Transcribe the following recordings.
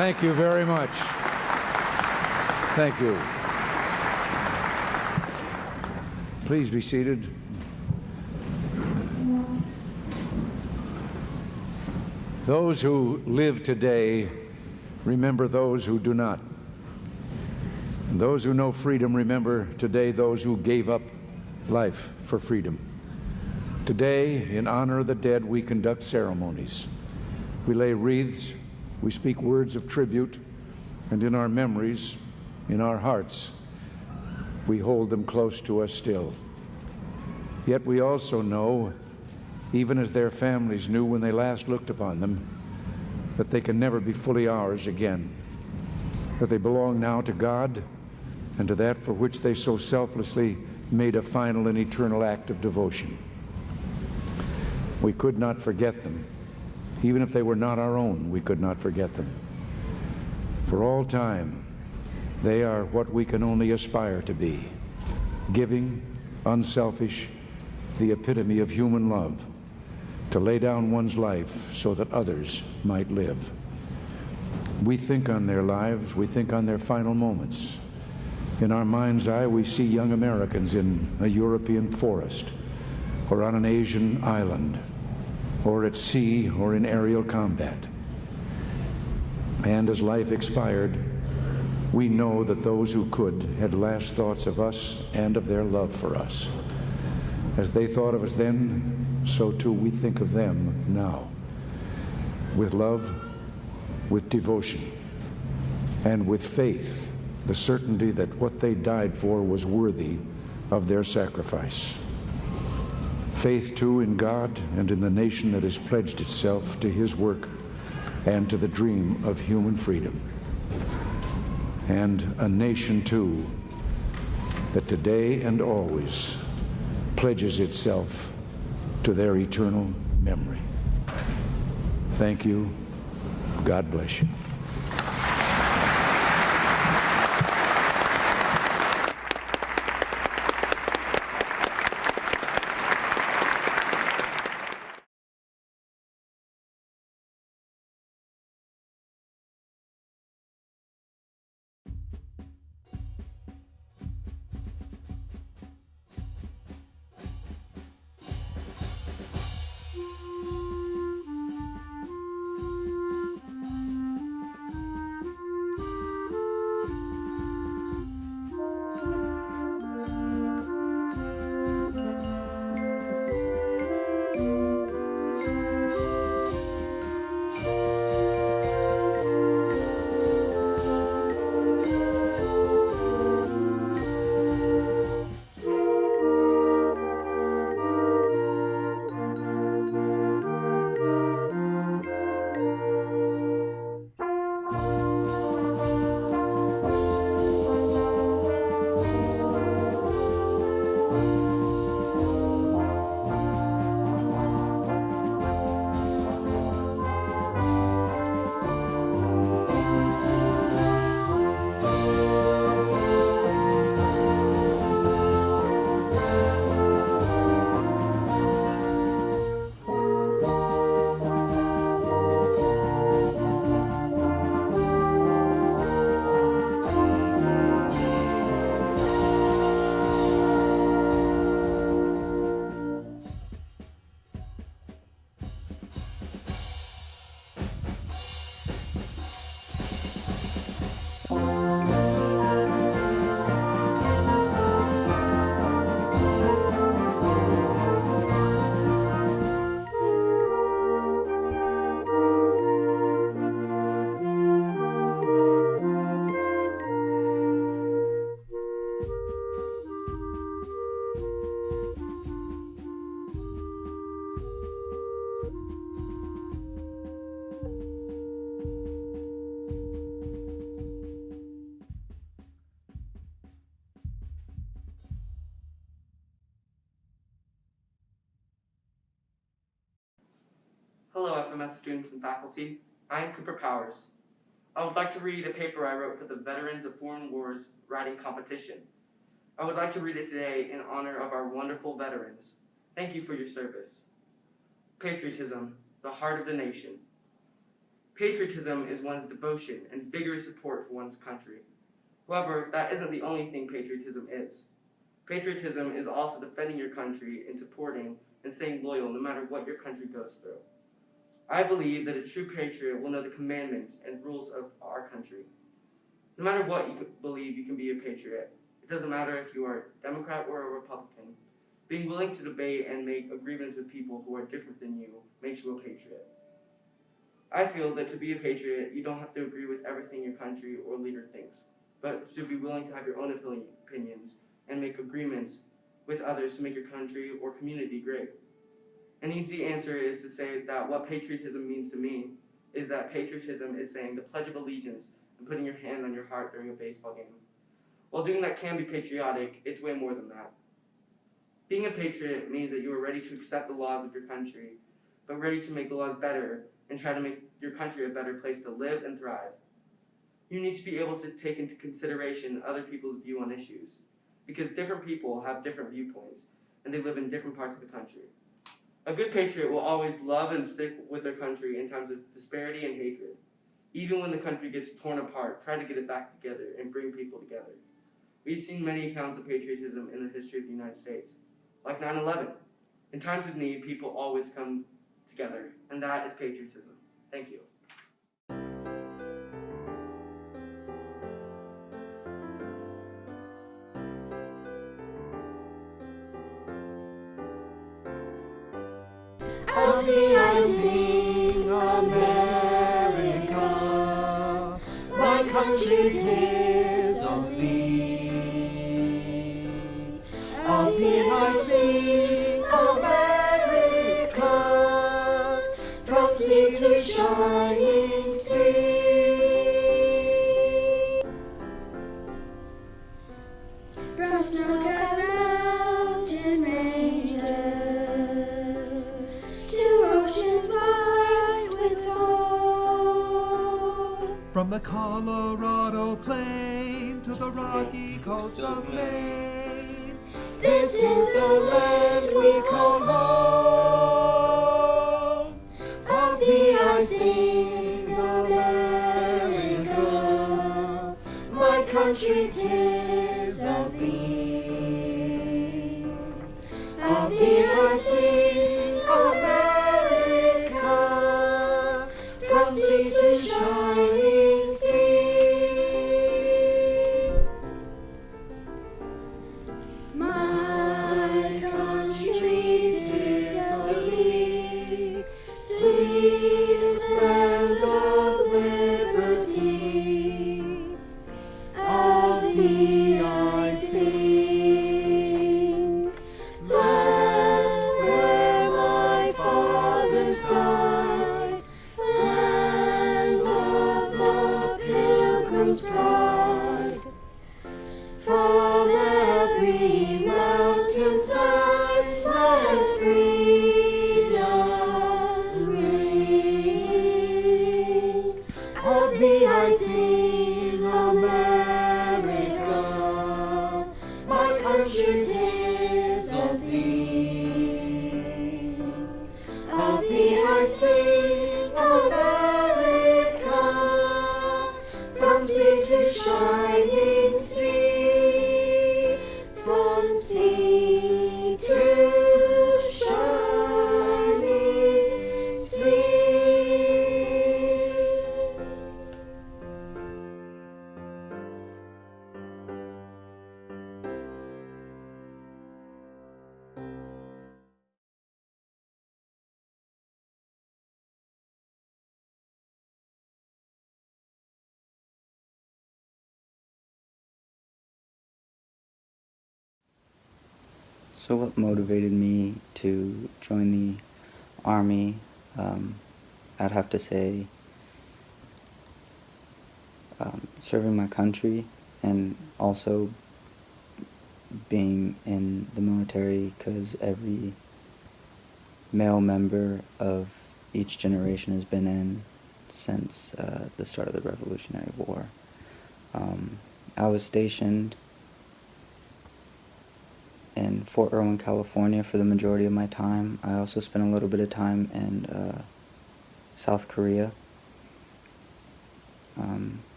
Thank you very much. Thank you. Please be seated. Those who live today remember those who do not. And those who know freedom remember today those who gave up life for freedom. Today, in honor of the dead, we conduct ceremonies. We lay wreaths, we speak words of tribute, and in our memories, in our hearts, we hold them close to us still. Yet we also know, even as their families knew when they last looked upon them, that they can never be fully ours again, that they belong now to God and to that for which they so selflessly made a final and eternal act of devotion. We could not forget them. Even if they were not our own, we could not forget them. For all time, they are what we can only aspire to be: giving, unselfish, the epitome of human love, to lay down one's life so that others might live. We think on their lives, we think on their final moments. In our mind's eye, we see young Americans in a European forest, or on an Asian island, or at sea, or in aerial combat. And as life expired, we know that those who could had last thoughts of us and of their love for us. As they thought of us then, so too we think of them now, with love, with devotion, and with faith, the certainty that what they died for was worthy of their sacrifice. Faith, too, in God and in the nation that has pledged itself to His work and to the dream of human freedom. And a nation, too, that today and always pledges itself to their eternal memory. Thank you. God bless you. Hello, FMS students and faculty. I am Cooper Powers. I would like to read a paper I wrote for the Veterans of Foreign Wars writing competition. I would like to read it today in honor of our wonderful veterans. Thank you for your service. Patriotism, the heart of the nation. Patriotism is one's devotion and vigorous support for one's country. However, that isn't the only thing patriotism is. Patriotism is also defending your country and supporting and staying loyal no matter what your country goes through. I believe that a true patriot will know the commandments and rules of our country. No matter what you believe, you can be a patriot. It doesn't matter if you are a Democrat or a Republican. Being willing to debate and make agreements with people who are different than you makes you a patriot. I feel that to be a patriot, you don't have to agree with everything your country or leader thinks, but to be willing to have your own opinions and make agreements with others to make your country or community great. An easy answer is to say that what patriotism means to me is that patriotism is saying the Pledge of Allegiance and putting your hand on your heart during a baseball game. While doing that can be patriotic, it's way more than that. Being a patriot means that you are ready to accept the laws of your country, but ready to make the laws better and try to make your country a better place to live and thrive. You need to be able to take into consideration other people's view on issues, because different people have different viewpoints, and they live in different parts of the country. A good patriot will always love and stick with their country in times of disparity and hatred. Even when the country gets torn apart, try to get it back together and bring people together. We've seen many accounts of patriotism in the history of the United States, like 9/11. In times of need, people always come together, and that is patriotism. Thank you. Of thee I sing, America, my country 'tis of thee. Of thee I sing, America, from sea to shining sea. From snow-capped mountain ranges to oceans wide with foam. From the Colorado plain to the rocky coast of Maine, This is the land we call home. Of thee I sing, America, my country 'tis of thee. Of thee I sing, America, from sea to shining sea. My country 'tis of thee, sweet land of liberty. Of thee I sing, land where my fathers died, land of the Pilgrim's pride. From every mountainside, let freedom ring. Of thee I sing, America, my country 'tis of thee. Of thee I sing, America, from sea to shining sea, from sea to shining sea. So what motivated me to join the Army? I'd have to say serving my country and also being in the military, because every male member of each generation has been in since the start of the Revolutionary War. I was stationed in Fort Irwin, California for the majority of my time. I also spent a little bit of time in South Korea.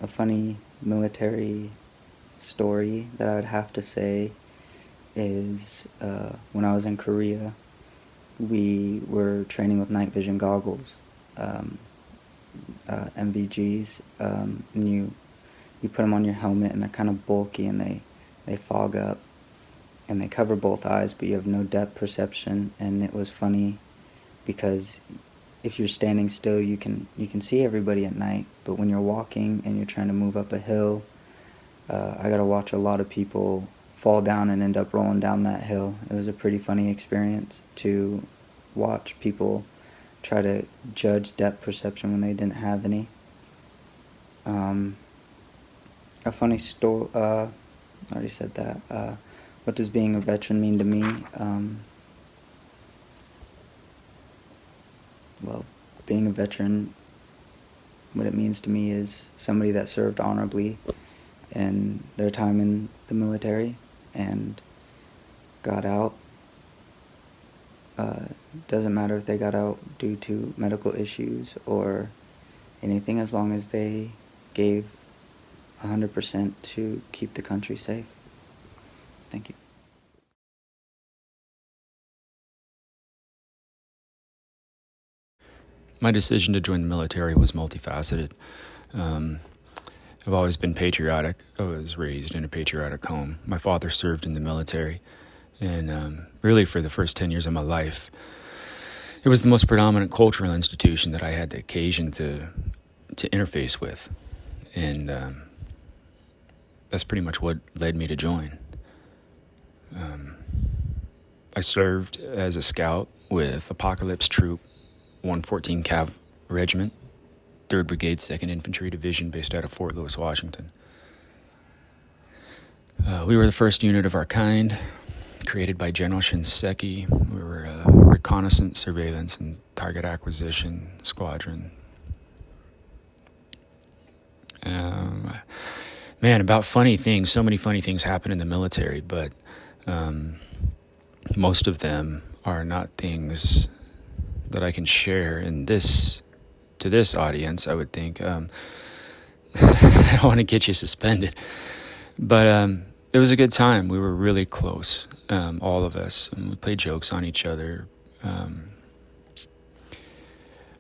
A funny military story that I would have to say is when I was in Korea, we were training with night vision goggles, MVGs, and you put them on your helmet, and they're kind of bulky, and they fog up, and they cover both eyes, but you have no depth perception. And it was funny because if you're standing still, you can see everybody at night, but when you're walking and you're trying to move up a hill, I got to watch a lot of people fall down and end up rolling down that hill. It was a pretty funny experience to watch people try to judge depth perception when they didn't have any. A funny story, I already said that. What does being a veteran mean to me? Well, being a veteran, what it means to me is somebody that served honorably in their time in the military and got out. Doesn't matter if they got out due to medical issues or anything, as long as they gave 100% to keep the country safe. Thank you. My decision to join the military was multifaceted. I've always been patriotic. I was raised in a patriotic home. My father served in the military, and really for the first 10 years of my life, it was the most predominant cultural institution that I had the occasion to interface with, and that's pretty much what led me to join. I served as a scout with Apocalypse Troop 114 Cav Regiment, 3rd Brigade, 2nd Infantry Division, based out of Fort Lewis, Washington. We were the first unit of our kind, created by General Shinseki. We were a reconnaissance, surveillance, and target acquisition squadron. Man, about funny things, so many funny things happen in the military, but most of them are not things that I can share to this audience, I would think. I don't want to get you suspended, but it was a good time. We were really close, all of us, and we played jokes on each other.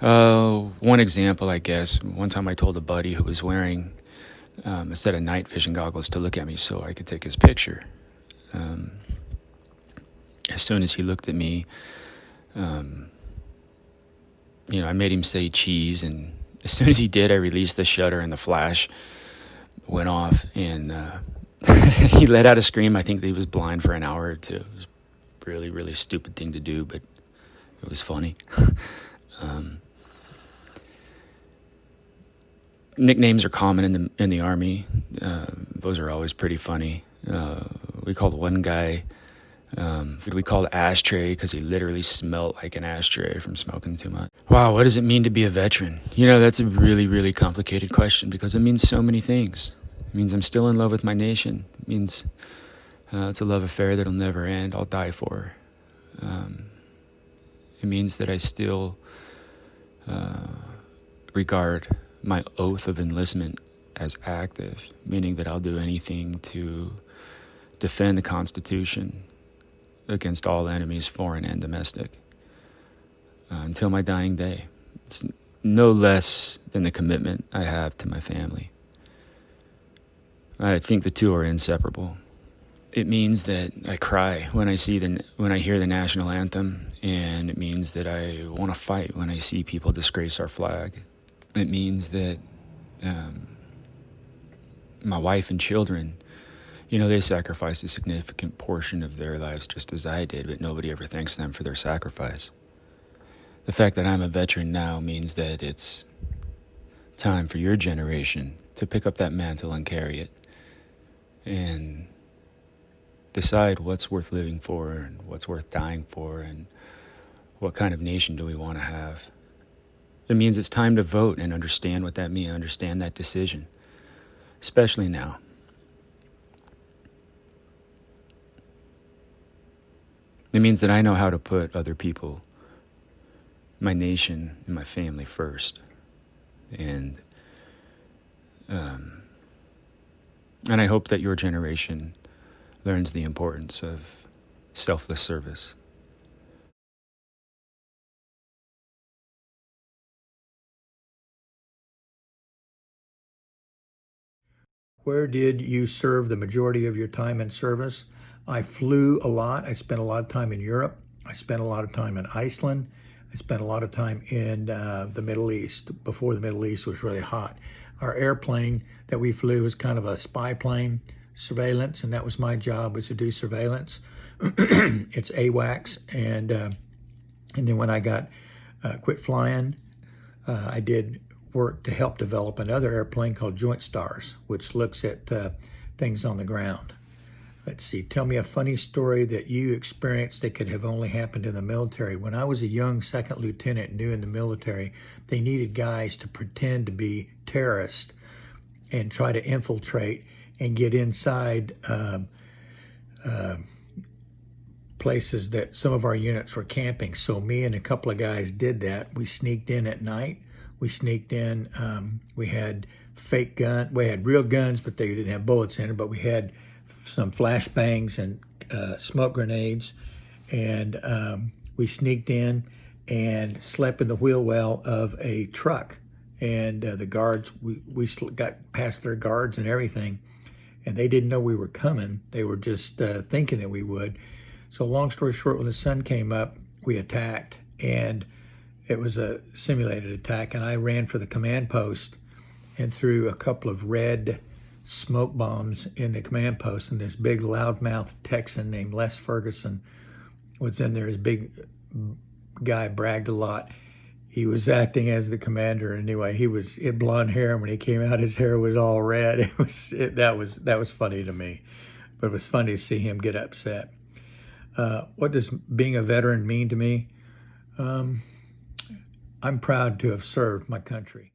One example, I guess, one time I told a buddy who was wearing a set of night vision goggles to look at me so I could take his picture. As soon as he looked at me, I made him say cheese, and as soon as he did, I released the shutter and the flash went off, and he let out a scream. I think that he was blind for an hour or two. It was a really, really stupid thing to do, but it was funny. Nicknames are common in the Army. Those are always pretty funny. We called one guy, we called Ashtray because he literally smelled like an ashtray from smoking too much. Wow, what does it mean to be a veteran? That's a really, really complicated question because it means so many things. It means I'm still in love with my nation. It means it's a love affair that'll never end. I'll die for. It means that I still regard my oath of enlistment as active, meaning that I'll do anything to defend the Constitution against all enemies, foreign and domestic, until my dying day. It's no less than the commitment I have to my family. I think the two are inseparable. It means that I cry when I hear the national anthem, and it means that I want to fight when I see people disgrace our flag. It means that my wife and children, they sacrificed a significant portion of their lives just as I did, but nobody ever thanks them for their sacrifice. The fact that I'm a veteran now means that it's time for your generation to pick up that mantle and carry it and decide what's worth living for and what's worth dying for and what kind of nation do we want to have. It means it's time to vote and understand what that means, understand that decision, especially now. It means that I know how to put other people, my nation, and my family first. And And I hope that your generation learns the importance of selfless service. Where did you serve the majority of your time in service? I flew a lot. I spent a lot of time in Europe. I spent a lot of time in Iceland. I spent a lot of time in the Middle East before the Middle East was really hot. Our airplane that we flew was kind of a spy plane, surveillance, and that was my job, was to do surveillance. It's AWACS, and then when I got quit flying, I did work to help develop another airplane called Joint Stars, which looks at things on the ground. Let's see, tell me a funny story that you experienced that could have only happened in the military. When I was a young second lieutenant new in the military, they needed guys to pretend to be terrorists and try to infiltrate and get inside places that some of our units were camping. So me and a couple of guys did that. We sneaked in at night. We sneaked in. We had fake gun. We had real guns, but they didn't have bullets in it. But we had some flashbangs and smoke grenades, and we sneaked in and slept in the wheel well of a truck. And the guards, we got past their guards and everything, and they didn't know we were coming. They were just thinking that we would. So long story short, when the sun came up, we attacked, and it was a simulated attack, and I ran for the command post and threw a couple of red smoke bombs in the command post, and this big loudmouth Texan named Les Ferguson was in there. His big guy bragged a lot. He was acting as the commander anyway. He had blonde hair, and when he came out, his hair was all red. That was funny to me, but it was funny to see him get upset. What does being a veteran mean to me? I'm proud to have served my country.